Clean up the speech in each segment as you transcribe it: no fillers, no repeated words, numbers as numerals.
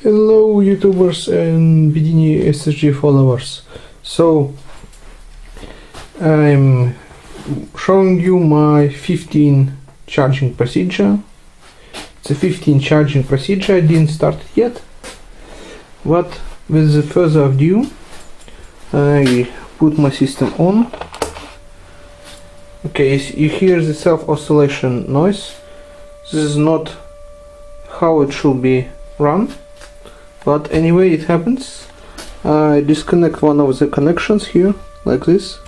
Hello YouTubers and Bidini SSG followers. So I'm showing you my 15 charging procedure. It's a 15 charging procedure. I didn't start it yet, but with the further ado, I put my system on. Okay, you hear the self-oscillation noise. This is not how it should be run, but anyway, it happens. I disconnect one of the connections here, like this,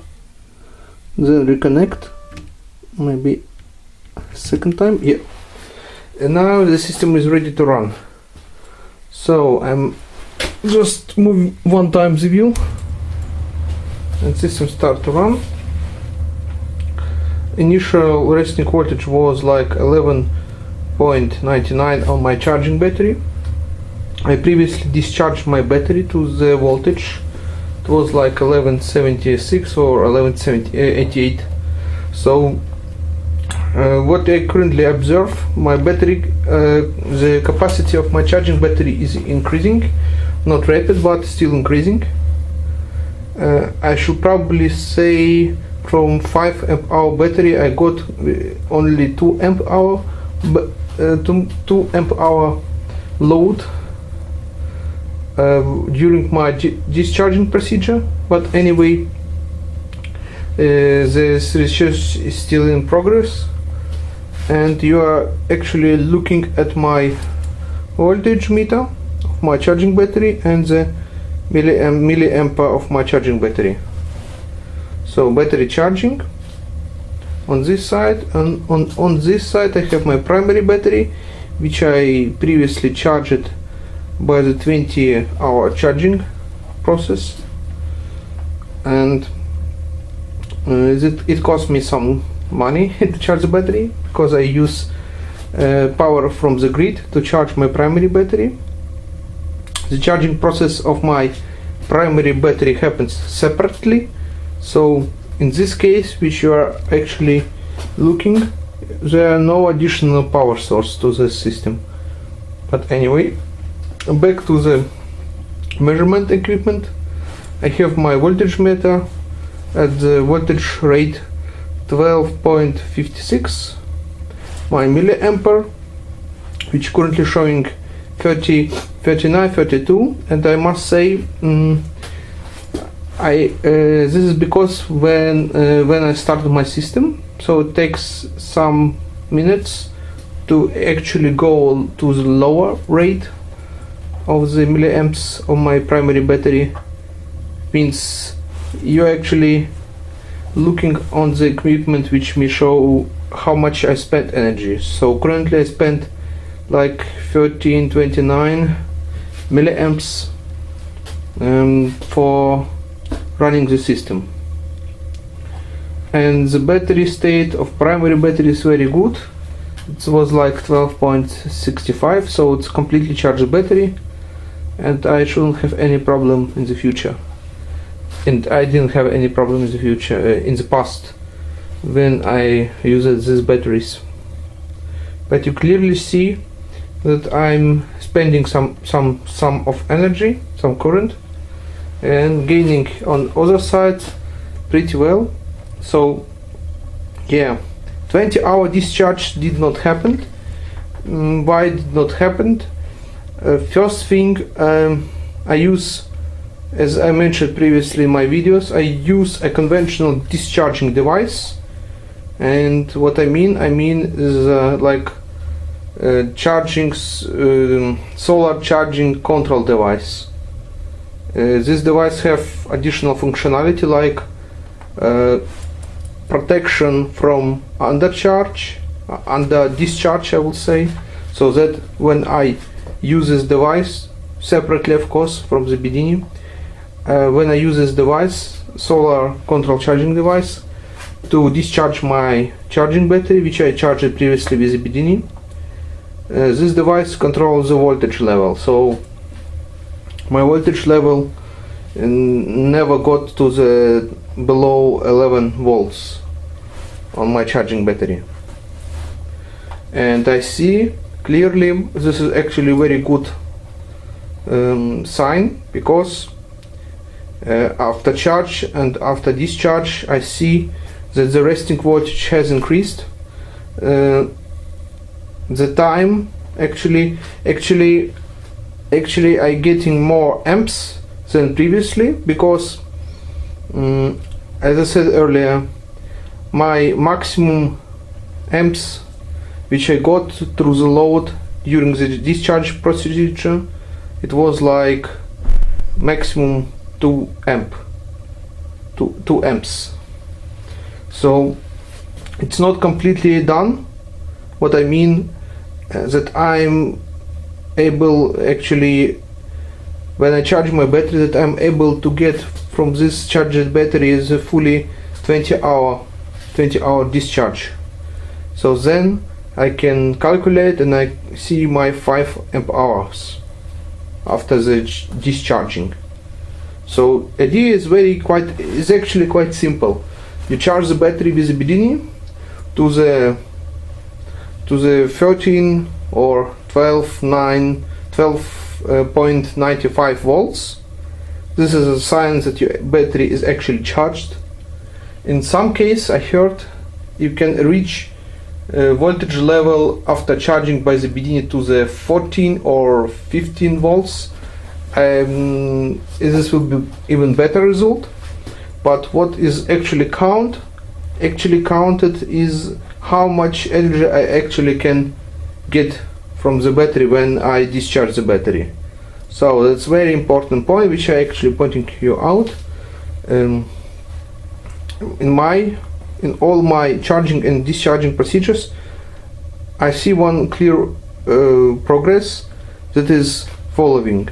then reconnect, maybe second time, yeah. And now the system is ready to run. So I'm just move one time the view, and system start to run. Initial resting voltage was like 11.99 on my charging battery. I previously discharged my battery to the voltage. It was like 1176 or 1188. So what I currently observe, my battery, the capacity of my charging battery is increasing, not rapid but still increasing. I should probably say from 5 amp hour battery I got only 2 amp hour, but 2 amp hour load during my discharging procedure. But anyway, this research is still in progress, and you are actually looking at my voltage meter of my charging battery and the milliamp of my charging battery. So battery charging on this side, and on this side I have my primary battery, which I previously charged by the 20-hour charging process, and it cost me some money to charge the battery, because I use power from the grid to charge my primary battery. The charging process of my primary battery happens separately, so in this case, which you are actually looking, there are no additional power source to the system. But anyway, back to the measurement equipment. I have my voltage meter at the voltage rate 12.56, my milliampere, which currently showing 30, 39, 32, and I must say this is because when I started my system, so it takes some minutes to actually go to the lower rate of the milliamps of my primary battery. Means you're actually looking on the equipment which may show how much I spent energy. So currently I spent like 1329 milliamps for running the system, and the battery state of primary battery is very good. It was like 12.65, so it's completely charged battery, and I shouldn't have any problem in the future. And I didn't have any problem in the future, in the past, when I used these batteries. But you clearly see that I'm spending some of energy, some current, and gaining on other side pretty well. So yeah, 20-hour discharge did not happen. Why did not happen? First thing, I use, as I mentioned previously in my videos, I use a conventional discharging device. And what I mean is like charging, solar charging control device. This device have additional functionality like protection from under discharge, I would say, so that when I use this device separately, of course, from the beginning, when I use this device, solar control charging device, to discharge my charging battery, which I charged previously with the beginning, this device controls the voltage level. So my voltage level never got to the below 11 volts on my charging battery, and I see clearly this is actually very good sign, because after charge and after discharge I see that the resting voltage has increased. The time actually I getting more amps than previously, because as I said earlier, my maximum amps which I got through the load during the discharge procedure, it was like maximum 2 amps. So it's not completely done. What I mean that I'm able, actually, when I charge my battery, that I'm able to get from this charged battery is a fully 20 hour discharge. So then I can calculate and I see my 5 amp hours after the discharging. So idea is actually quite simple. You charge the battery with the beginning to the 13 or 12.95 volts. This is a sign that your battery is actually charged. In some case I heard you can reach voltage level after charging by the beginning to the 14 or 15 volts. This will be even better result. But what is actually counted is how much energy I actually can get from the battery when I discharge the battery. So that's very important point which I actually pointing you out. In all my charging and discharging procedures, I see one clear progress, that is following.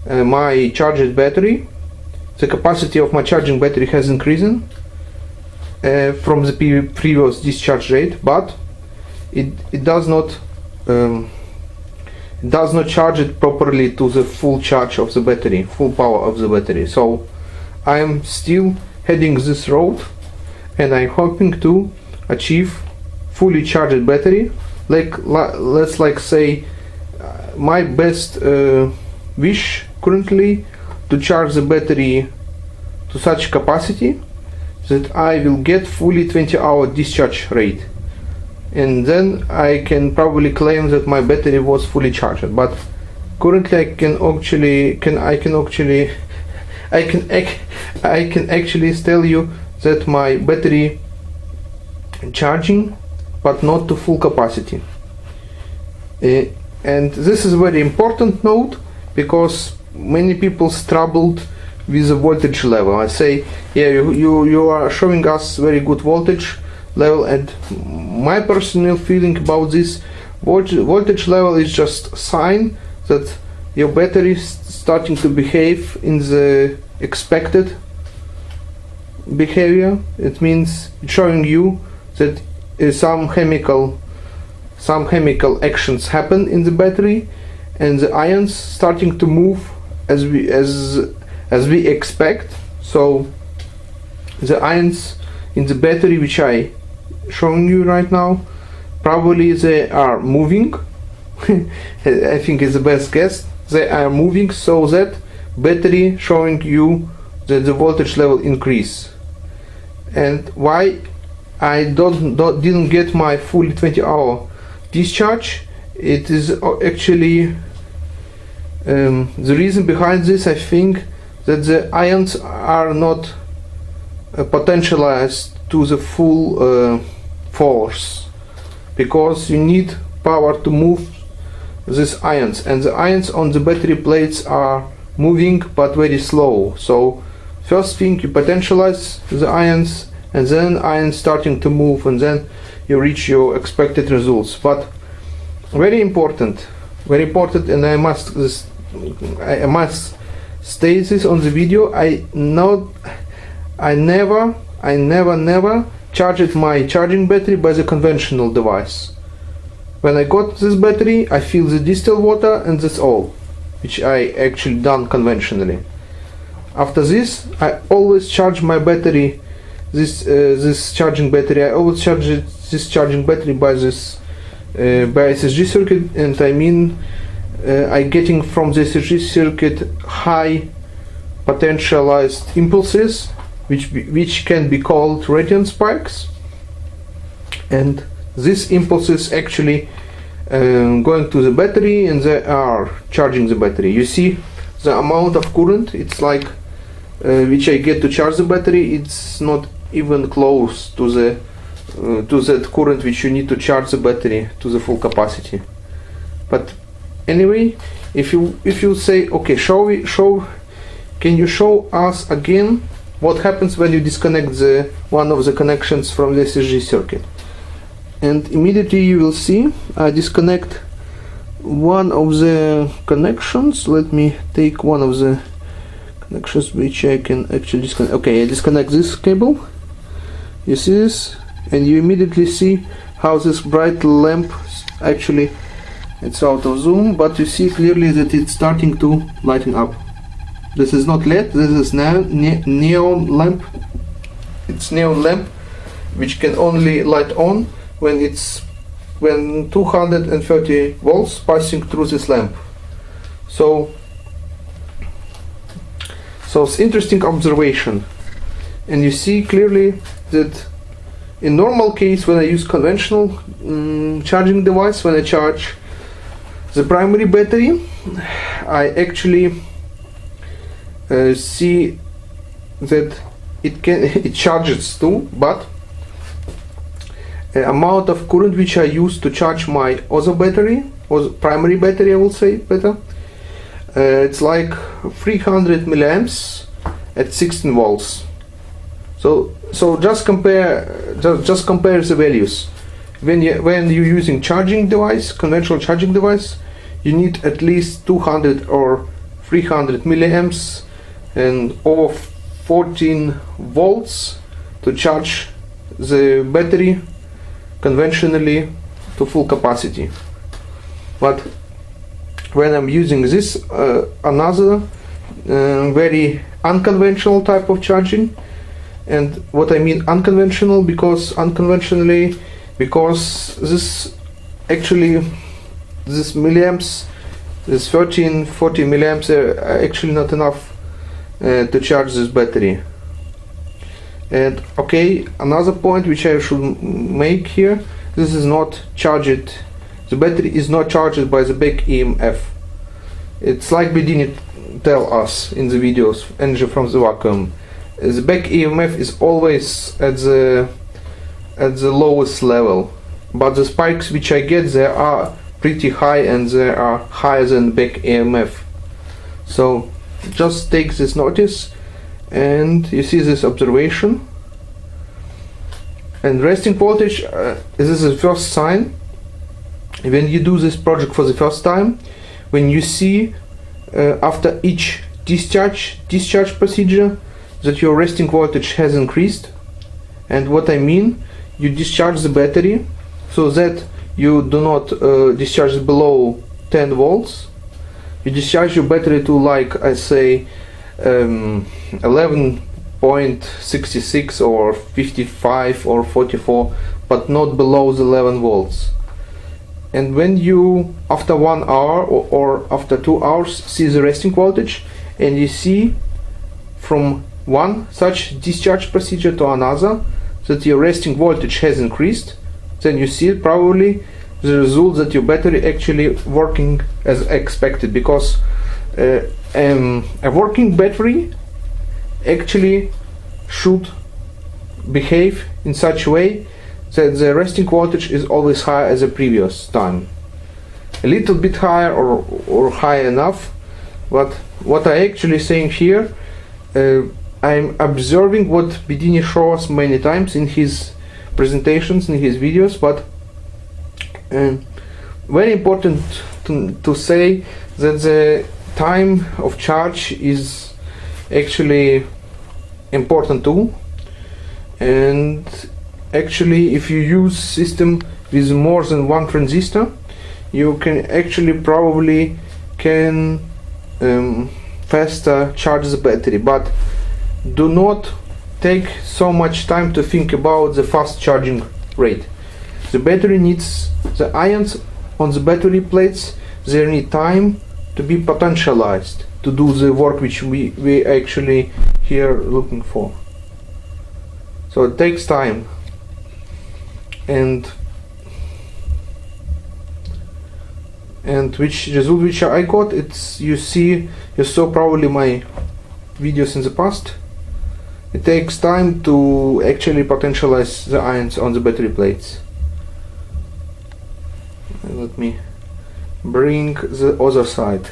My charged battery, the capacity of my charging battery has increased from the previous discharge rate, but it does not charge it properly to the full charge of the battery, full power of the battery. So I am still heading this road, and I'm hoping to achieve fully charged battery. Let's say my best wish currently to charge the battery to such capacity that I will get fully 20-hour discharge rate, and then I can probably claim that my battery was fully charged. But currently I can actually tell you that my battery charging, but not to full capacity. And this is a very important note, because many people struggled with the voltage level. I say, yeah, you are showing us very good voltage level, and my personal feeling about this voltage level is just a sign that your battery is starting to behave in the expected behavior. It means it's showing you that some chemical actions happen in the battery, and the ions starting to move as we expect. So the ions in the battery, which I showing you right now, probably they are moving. I think it's the best guess. They are moving so that battery showing you that the voltage level increase. And why I didn't get my fully 20-hour discharge, it is actually the reason behind this, I think, that the ions are not potentialized to the full force, because you need power to move these ions, and the ions on the battery plates are moving but very slow. So first thing, you potentialize the ions, and then ions starting to move, and then you reach your expected results. But very important, and I must state this on the video. I never charged my charging battery by the conventional device. When I got this battery, I fill the distilled water, and that's all, which I actually done conventionally. After this, I always charge my battery, this charging battery. I always charge this charging battery by this by SSG circuit, and I mean I'm getting from the SSG circuit high potentialized impulses, which can be called radiant spikes, and these impulses actually going to the battery, and they are charging the battery. You see the amount of current, it's like which I get to charge the battery, it's not even close to the to that current which you need to charge the battery to the full capacity. But anyway, if you say, okay, can you show us again what happens when you disconnect the one of the connections from the SSG circuit? And immediately you will see I disconnect one of the connections. Let me take one of the connections which I can actually disconnect. Okay, I disconnect this cable. You see this, and you immediately see how this bright lamp, actually it's out of zoom, but you see clearly that it's starting to lighten up. This is not LED, this is neon lamp. It's neon lamp which can only light on when 230 volts passing through this lamp. So it's interesting observation, and you see clearly that in normal case, when I use conventional charging device, when I charge the primary battery, I actually see that it charges too, but the amount of current which I use to charge my other battery, or primary battery I will say better, it's like 300 milliamps at 16 volts. So just compare the values. When you're using charging device, conventional charging device, you need at least 200 or 300 milliamps and over 14 volts to charge the battery conventionally to full capacity. But when I'm using this another very unconventional type of charging, and what I mean unconventional, because this milliamps, this 13-40 milliamps are actually not enough to charge this battery. And okay, another point which I should make here, this is not charged, the battery is not charged by the back EMF. It's like Bedini tell us in the videos, energy from the vacuum. The back EMF is always at the lowest level, but the spikes which I get, they are pretty high, and they are higher than back EMF. So just take this notice, and you see this observation. And resting voltage, this is the first sign when you do this project for the first time, when you see after each discharge procedure that your resting voltage has increased. And what I mean, you discharge the battery so that you do not discharge below 10 volts. You discharge your battery to, like I say, 11.66 or 55 or 44, but not below the 11 volts. And when you after 1 hour or after 2 hours see the resting voltage, and you see from one such discharge procedure to another that your resting voltage has increased, then you see probably the result that your battery actually working as expected, because a working battery actually should behave in such a way that the resting voltage is always higher as the previous time, a little bit higher or high enough. But what I actually saying here, I'm observing what Bedini shows us many times in his presentations, in his videos, but very important to say that the time of charge is actually important too. And actually, if you use system with more than one transistor, you can actually probably can faster charge the battery, but do not take so much time to think about the fast charging rate. The battery needs the ions on the battery plates, they need time to be potentialized to do the work which we actually here looking for. So it takes time, and which result which I got, it's you saw probably my videos in the past. It takes time to actually potentialize the ions on the battery plates. And let me bring the other side,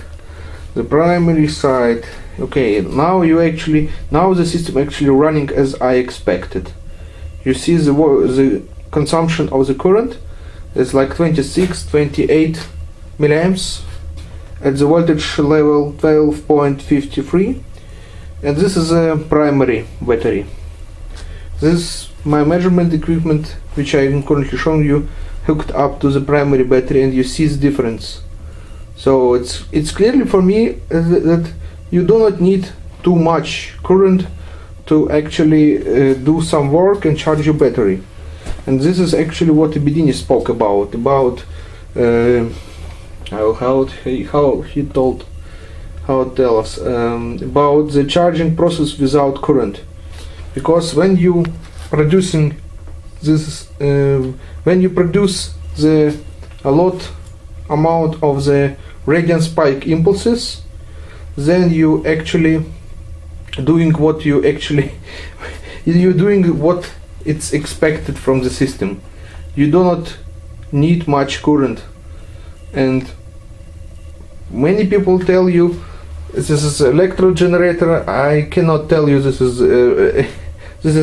the primary side. Okay, now the system actually running as I expected. You see the consumption of the current is like 28 milliamps at the voltage level 12.53, and this is a primary battery. This is my measurement equipment which I am currently showing you, hooked up to the primary battery, and you see the difference. So it's clearly for me that you do not need too much current to actually do some work and charge your battery. And this is actually what Bedini spoke about how he tell us about the charging process without current. Because when you producing this, when you produce a lot amount of the radiant spike impulses, then you actually doing what you actually you're doing what it's expected from the system. You do not need much current, and many people tell you this is electro generator. I cannot tell you this is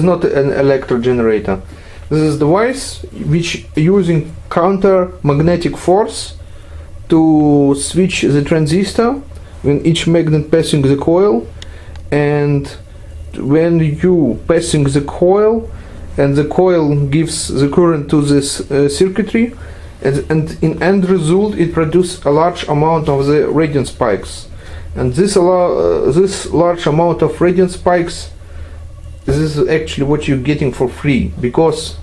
not an electro generator. This is device which using counter magnetic force to switch the transistor when each magnet passing the coil, and when you passing the coil and the coil gives the current to this circuitry, and in end result it produces a large amount of the radiant spikes. And this large amount of radiant spikes, this is actually what you're getting for free, because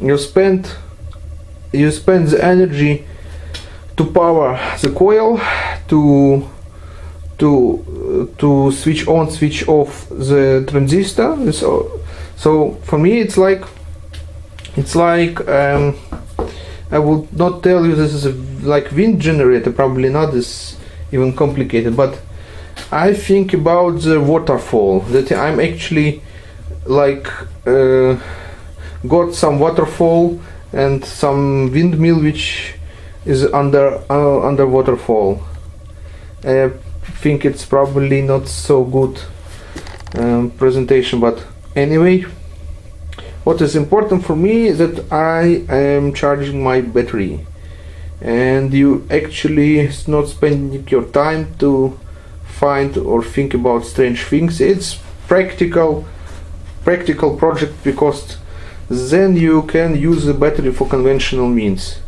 you spend the energy to power the coil, to switch on, switch off the transistor. So for me it's like I would not tell you this is like wind generator, probably not this even complicated, but I think about the waterfall, that I'm actually like got some waterfall and some windmill which is under waterfall. I think it's probably not so good presentation, but anyway, what is important for me is that I am charging my battery, and you actually not spending your time to find or think about strange things. It's practical project, because then you can use the battery for conventional means.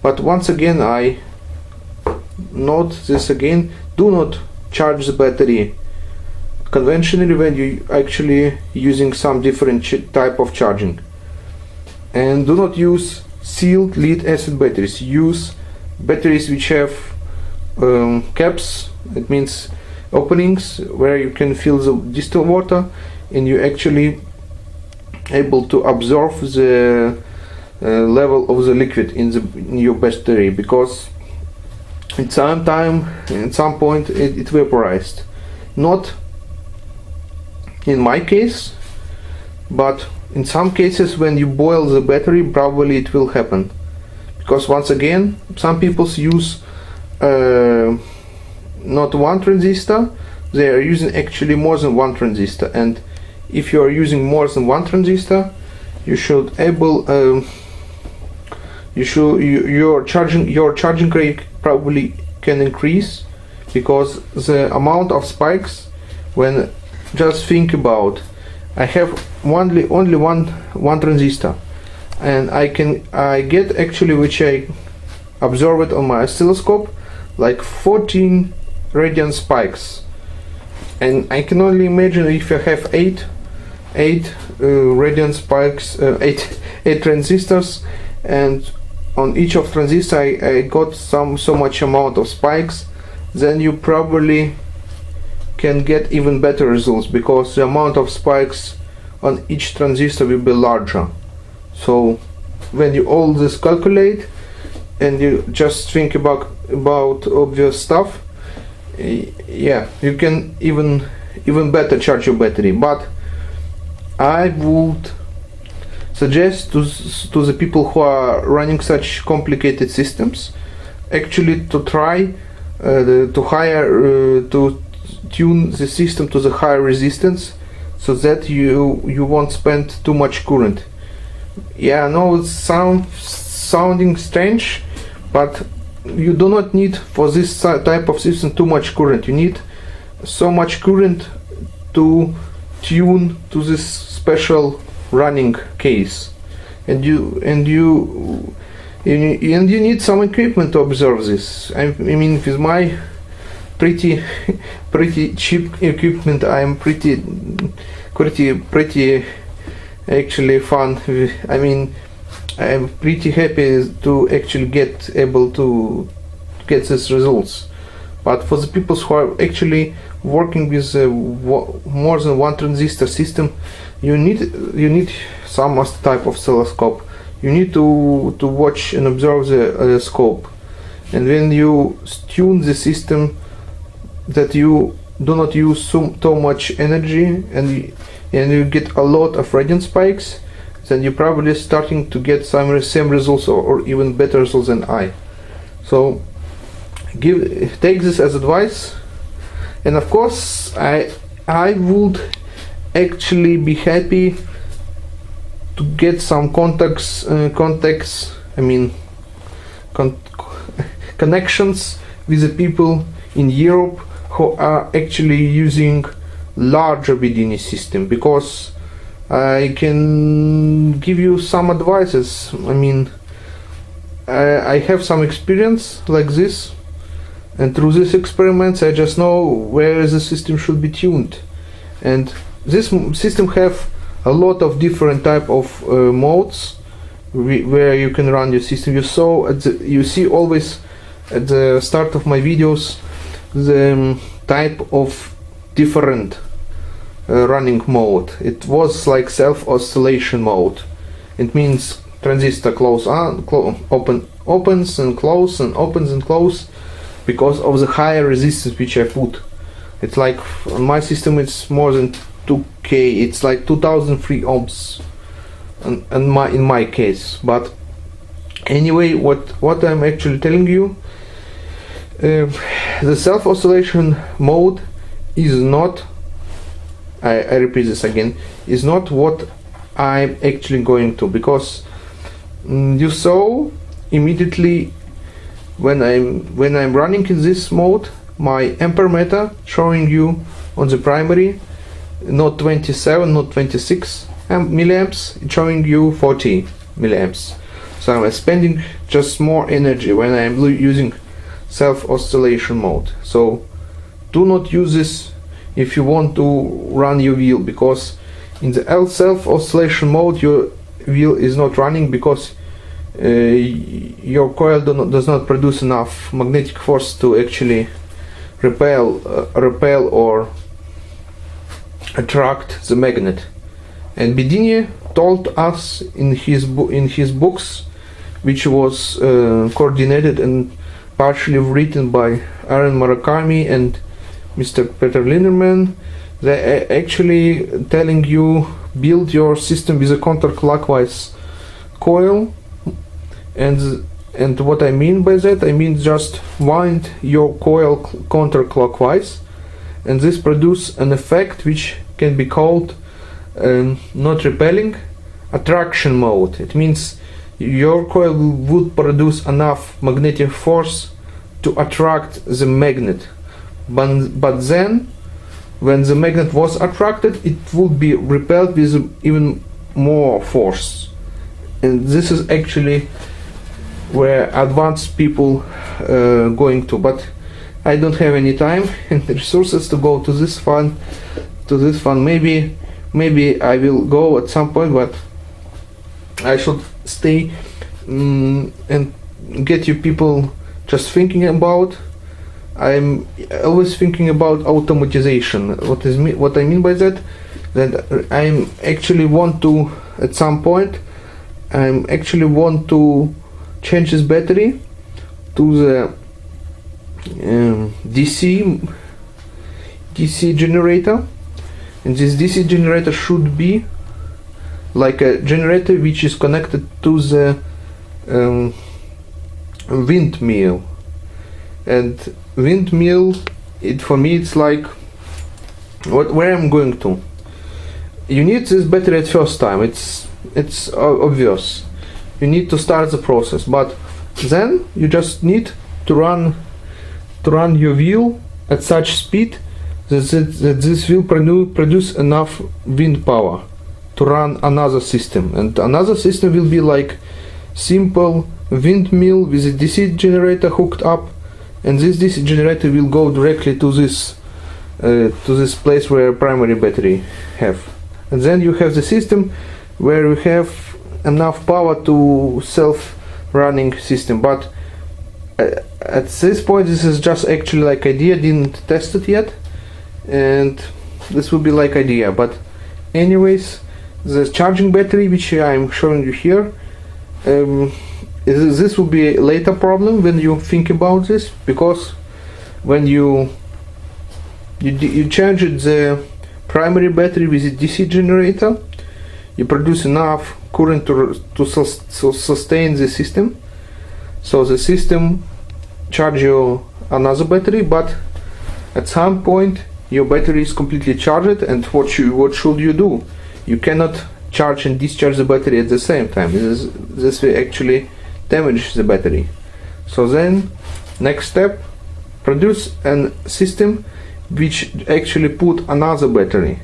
But once again, I note this again, do not charge the battery conventionally when you actually using some different type of charging. And do not use sealed lead acid batteries. Use batteries which have caps, it means openings where you can fill the distilled water, and you actually able to absorb the level of the liquid in your battery, because at some point it vaporized. Not in my case, but in some cases when you boil the battery, probably it will happen, because once again some people use not one transistor, they are using actually more than one transistor. And if you are using more than one transistor, you should your charging rate probably can increase, because the amount of spikes, when just think about, I have only one transistor, and I get actually, which I observe it on my oscilloscope, like 14 radiant spikes, and I can only imagine if I have eight radiant spikes, eight transistors, and on each of transistor I got so much amount of spikes, then you probably can get even better results, because the amount of spikes on each transistor will be larger. So when you all this calculate and you just think about obvious stuff, yeah, you can even better charge your battery. But I would suggest to the people who are running such complicated systems actually to try to tune the system to the higher resistance, so that you won't spend too much current. Yeah, I know it's sounding strange, but you do not need for this type of system too much current. You need so much current to tune to this special running case, and you need some equipment to observe this. I mean, with my pretty cheap equipment, I'm pretty actually fun. I mean, I'm pretty happy to actually able to get these results. But for the people who are actually working with more than one transistor system, you need some type of oscilloscope. You need to watch and observe the scope, and when you tune the system that you do not use too much energy, and you get a lot of radiant spikes, then you're probably starting to get some same results or even better results than I. So take this as advice, and of course I would actually be happy to get some connections with the people in Europe who are actually using larger BDNE system, because I can give you some advices. I mean, I have some experience like this, and through these experiments I just know where the system should be tuned. And this system have a lot of different type of modes where you can run your system. You see always at the start of my videos the type of different running mode. It was like self-oscillation mode. It means transistor opens and close and opens and close, because of the higher resistance which I put. It's like on my system it's more than 2k, it's like 2003 ohms in my case. But anyway, what I'm actually telling you, the self-oscillation mode is not, I repeat this again, is not what I'm actually going to, because you saw immediately when I'm running in this mode, my ampere meter showing you on the primary not 27, not 26 milliamps, it's showing you 40 milliamps. So I'm spending just more energy when I'm using self-oscillation mode. So do not use this if you want to run your wheel, because in the self-oscillation mode your wheel is not running, because your coil does not produce enough magnetic force to actually repel or attract the magnet. And Bedini told us in his books, which was coordinated and partially written by Aaron Murakami and Mr. Peter Linderman, they actually telling you build your system with a counterclockwise coil. And what I mean by that, I mean just wind your coil counterclockwise, and this produce an effect which can be called not repelling, attraction mode. It means your coil would produce enough magnetic force to attract the magnet, but then when the magnet was attracted, it would be repelled with even more force. And this is actually where advanced people going to, but I don't have any time and resources to go to this fun. Maybe I will go at some point, but I should stay and get you people just thinking about. I'm always thinking about automatization. What I mean by that I'm actually want to, at some point, I'm actually want to change this battery to the DC generator, and this DC generator should be like a generator which is connected to the windmill. And windmill, for me it's like where I'm going to. You need this battery at first time, it's obvious. You need to start the process, but then you just need to run your wheel at such speed that this will produce enough wind power to run another system, and another system will be like simple windmill with a DC generator hooked up, and this DC generator will go directly to this place where primary battery have, and then you have the system where you have enough power to self-running system. But at this point, this is just actually like idea, didn't test it yet, and this will be like idea. But anyways, the charging battery which I'm showing you here, this will be a later problem when you think about this, because when you charge the primary battery with a DC generator, you produce enough current to sustain the system, so the system charge you another battery, but at some point your battery is completely charged, and what should you do? You cannot charge and discharge the battery at the same time. This will actually damage the battery. So then, next step, produce a system which actually put another battery.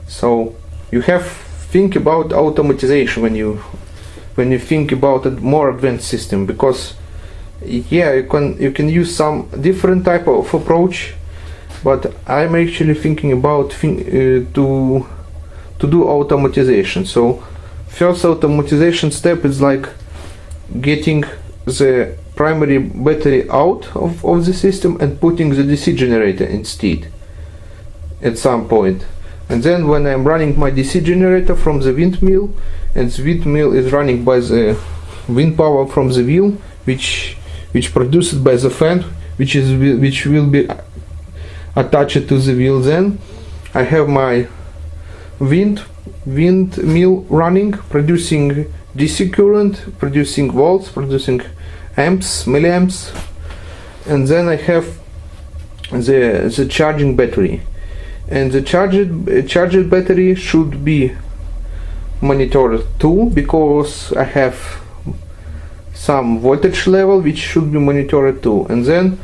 So you have think about automatization when you think about a more advanced system, because yeah, you can use some different type of approach, but I'm actually thinking about to do automatization. So first automatization step is like getting the primary battery out of the system and putting the DC generator instead at some point. And then when I'm running my DC generator from the windmill, and the windmill is running by the wind power from the wheel, which produced by the fan, which will be attached to the wheel, then I have my windmill running, producing DC current, producing volts, producing amps, milliamps, and then I have the charging battery, and the charged battery should be monitored too, because I have some voltage level which should be monitored too. And then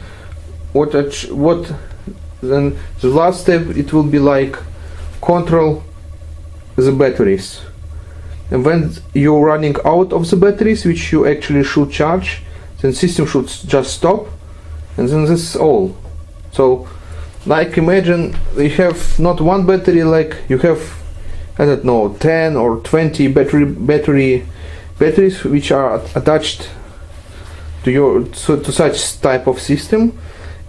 then the last step, it will be like control the batteries, and when you're running out of the batteries which you actually should charge, then system should just stop, and then this is all. So like imagine you have not one battery, like you have, I don't know, 10 or 20 batteries which are attached to such type of system,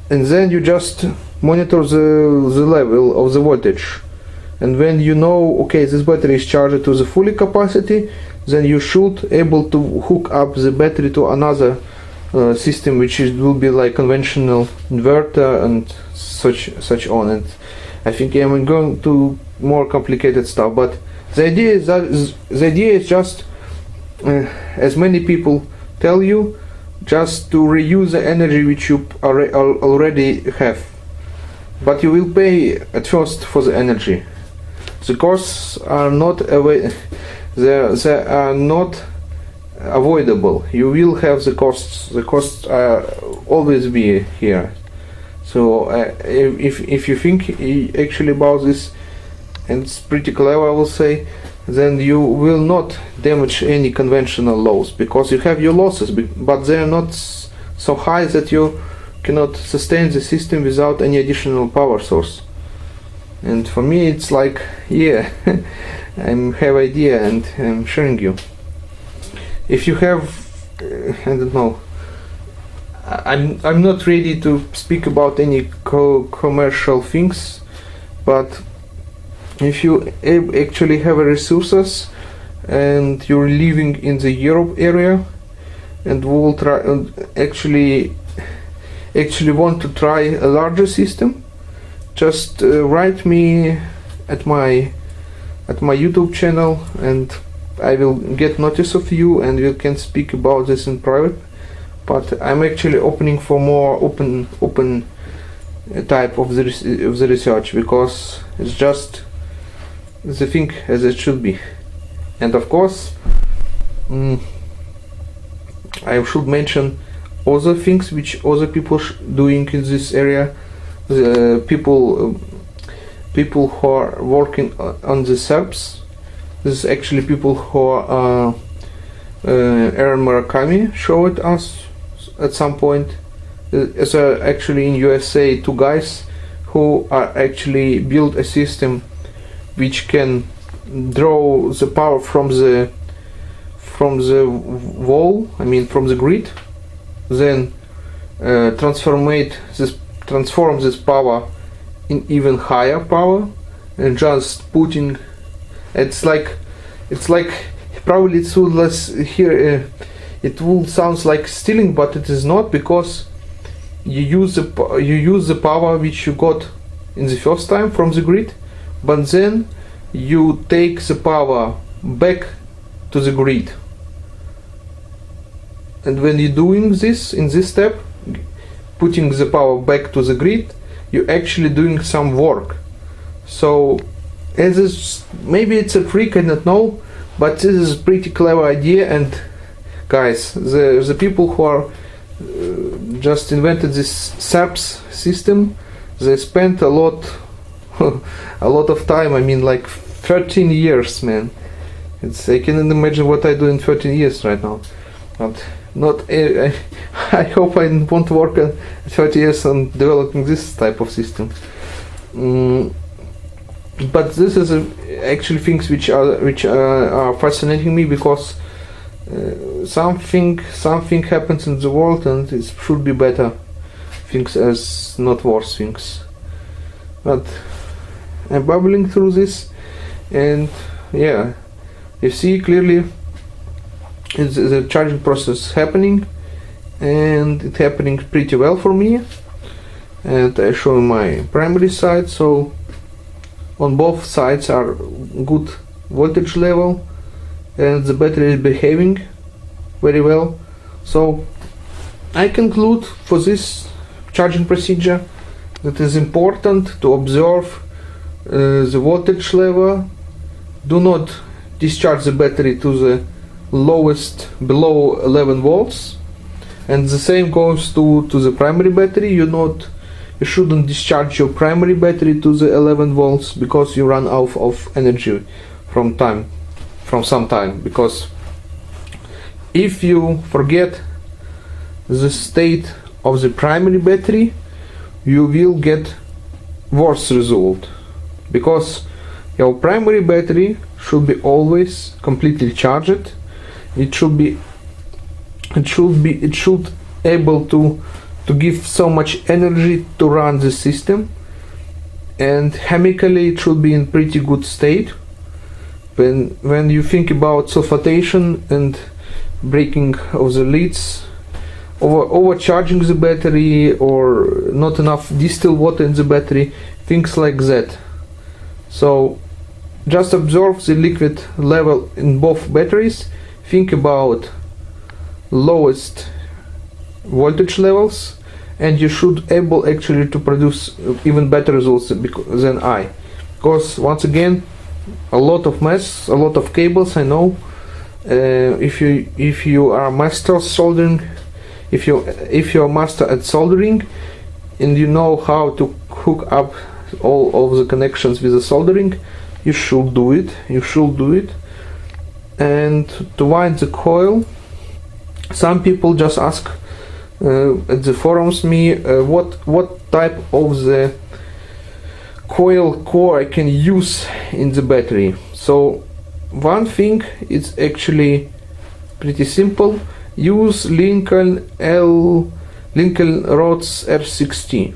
and then you just monitor the level of the voltage. And when you know, okay, this battery is charged to the full capacity, then you should able to hook up the battery to another system, which will be like conventional inverter and such on. And I think I'm going to more complicated stuff, but the idea is just as many people tell you, just to reuse the energy which you already have, but you will pay at first for the energy. The costs are not they are not avoidable. You will have the costs. The costs always be here. So if you think actually about this, and it's pretty clever, I will say, then you will not damage any conventional loads, because you have your losses, but they are not so high that you cannot sustain the system without any additional power source. And for me it's like, yeah, I have idea and I'm sharing you. if you have I don't know, I'm not ready to speak about any commercial things, but if you actually have resources and you're living in the Europe area and will try actually want to try a larger system, just write me at my YouTube channel, and I will get notice of you, and we can speak about this in private. But I'm actually opening for more open type of the research, because it's just the thing as it should be. And of course, I should mention other things which other people doing in this area. The people who are working on the SERPs. This is actually people who are Aaron Murakami showed us at some point. As actually in USA, two guys who are actually build a system which can draw the power from the wall, I mean from the grid, then transform this power in even higher power, and just putting it's like probably it will less here it will sounds like stealing, but it is not, because you use the power which you got in the first time from the grid, but then you take the power back to the grid. And when you're doing this in this step, putting the power back to the grid, you're actually doing some work. So as is, maybe it's a trick, I don't know, but this is a pretty clever idea. And guys, the people who are just invented this SERPs system, they spent a lot of time. I mean, like 13 years, man. I cannot imagine what I do in 13 years right now. But not I hope I won't work 30 years on developing this type of system. But this is actually things which are fascinating me, because something happens in the world, and it should be better things as not worse things. But I'm bubbling through this, and yeah, you see clearly it's the charging process happening, and it's happening pretty well for me. And I show my primary side, so on both sides are good voltage level, and the battery is behaving very well. So I conclude for this charging procedure that it is important to observe the voltage level. Do not discharge the battery to the lowest, below 11 volts, and the same goes to the primary battery. You shouldn't discharge your primary battery to the 11 volts, because you run out of energy from some time. Because if you forget the state of the primary battery, you will get worse result, because your primary battery should be always completely charged. It should able to give so much energy to run the system, and chemically it should be in pretty good state. When you think about sulfatation and breaking of the leads, overcharging the battery, or not enough distilled water in the battery, things like that. So just observe the liquid level in both batteries. Think about lowest voltage levels, and you should able actually to produce even better results than I. Because once again, a lot of mess, a lot of cables, I know. If you are master soldering, if you're master at soldering, and you know how to hook up all of the connections with the soldering, you should do it. And to wind the coil, some people just ask at the forums me what type of the coil core I can use in the battery. So one thing is actually pretty simple. Use Lincoln Rhodes R60.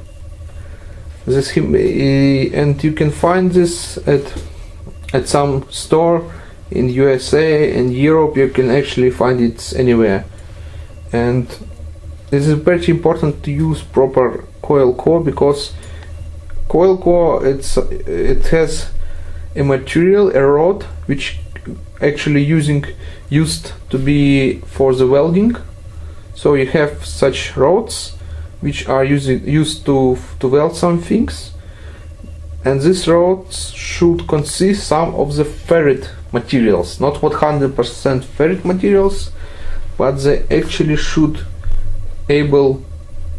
And you can find this at some store in USA and Europe. You can actually find it anywhere. And this is pretty important to use proper coil core, because coil core it has a material, a rod, which actually used to be for the welding. So you have such rods which are used to weld some things, and these rods should consist some of the ferrite materials, not 100% ferrite materials, but they actually should able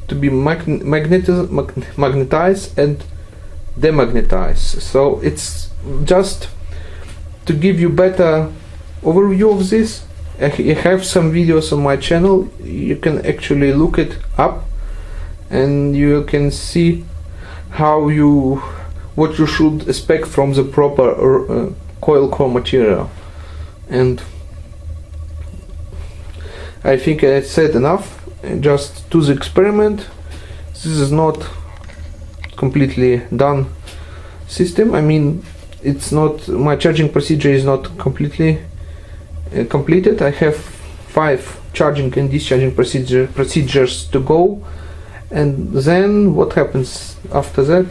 to be magnetized and demagnetized. So it's just to give you better overview of this. I have some videos on my channel. You can actually look it up and you can see what you should expect from the proper coil core material. And I think I said enough. Just do the experiment. This is not completely done system. I mean, it's not, my charging procedure is not completely completed. I have 5 charging and discharging procedures to go, and then what happens after that?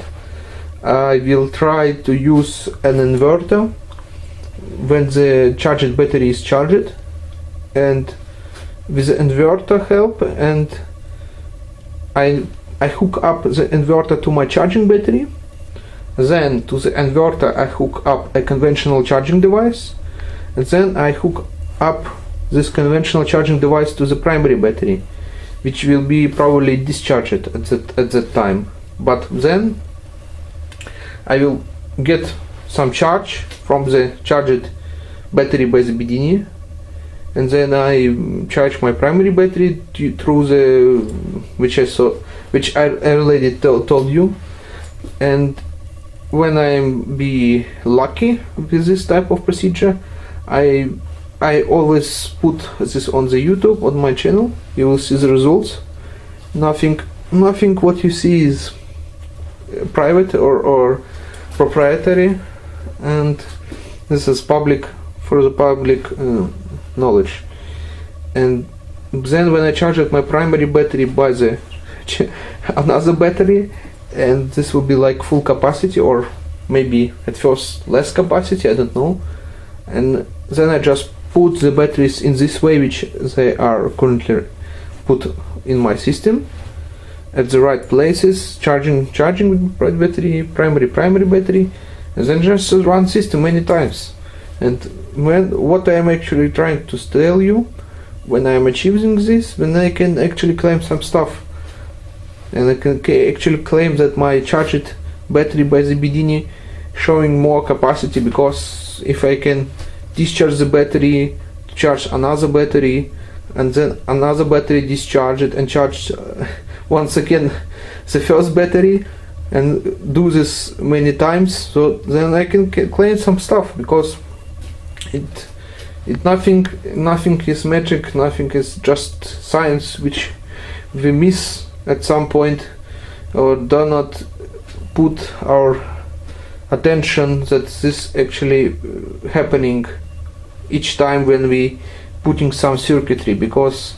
I will try to use an inverter when the charged battery is charged, and with the inverter help, and I hook up the inverter to my charging battery. Then to the inverter I hook up a conventional charging device, and then I hook up this conventional charging device to the primary battery, which will be probably discharged at that time. But then I will get some charge from the charged battery by the BDNI, and then I charge my primary battery through the which I already told you. And when I be lucky with this type of procedure, I always put this on the YouTube, on my channel. You will see the results. Nothing what you see is private or proprietary, and this is public, for the public knowledge. And then when I charged my primary battery by the another battery, and this will be like full capacity, or maybe at first less capacity, I don't know, and then I just put the batteries in this way, which they are currently put in my system, at the right places, charging with right battery, primary battery, and then just run system many times. And what I am actually trying to tell you, when I am achieving this, when I can actually claim some stuff, and I can actually claim that my charged battery by the BDNI showing more capacity, because if I can discharge the battery, charge another battery, and then another battery discharge it and charge once again the first battery, and do this many times, so then I can claim some stuff, because nothing is magic, nothing is just science, which we miss at some point, or do not put our attention that this actually happening each time when we putting some circuitry. Because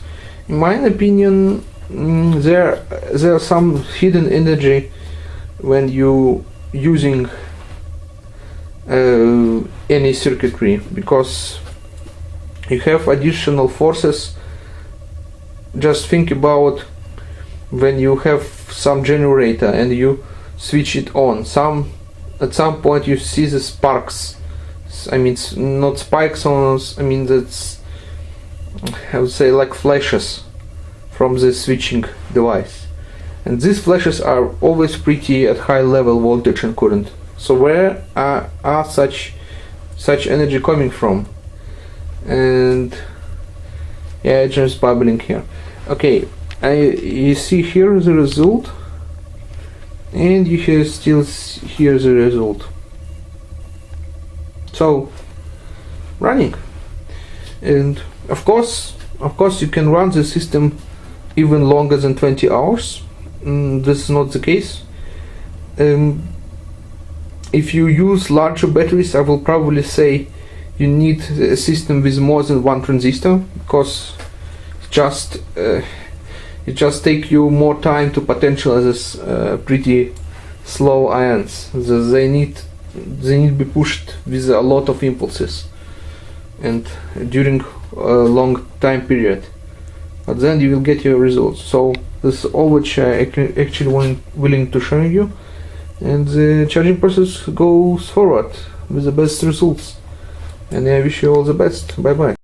in my opinion, there are some hidden energy when you using any circuitry, because you have additional forces. Just think about when you have some generator and you switch it on, at some point you see the sparks. I mean, it's not spikes on us, I mean, that's, I would say, like flashes from the switching device, and these flashes are always pretty at high level voltage and current. So where are such energy coming from? And yeah, it's just bubbling here. Okay, you see here the result, and you can still hear the result. So running, and Of course, you can run the system even longer than 20 hours. This is not the case. If you use larger batteries, I will probably say you need a system with more than one transistor, because it just take you more time to potentialize this pretty slow ions. They need to be pushed with a lot of impulses and during a long time period, but then you will get your results. So this is all which I actually willing to show you, and the charging process goes forward with the best results, and I wish you all the best. Bye bye.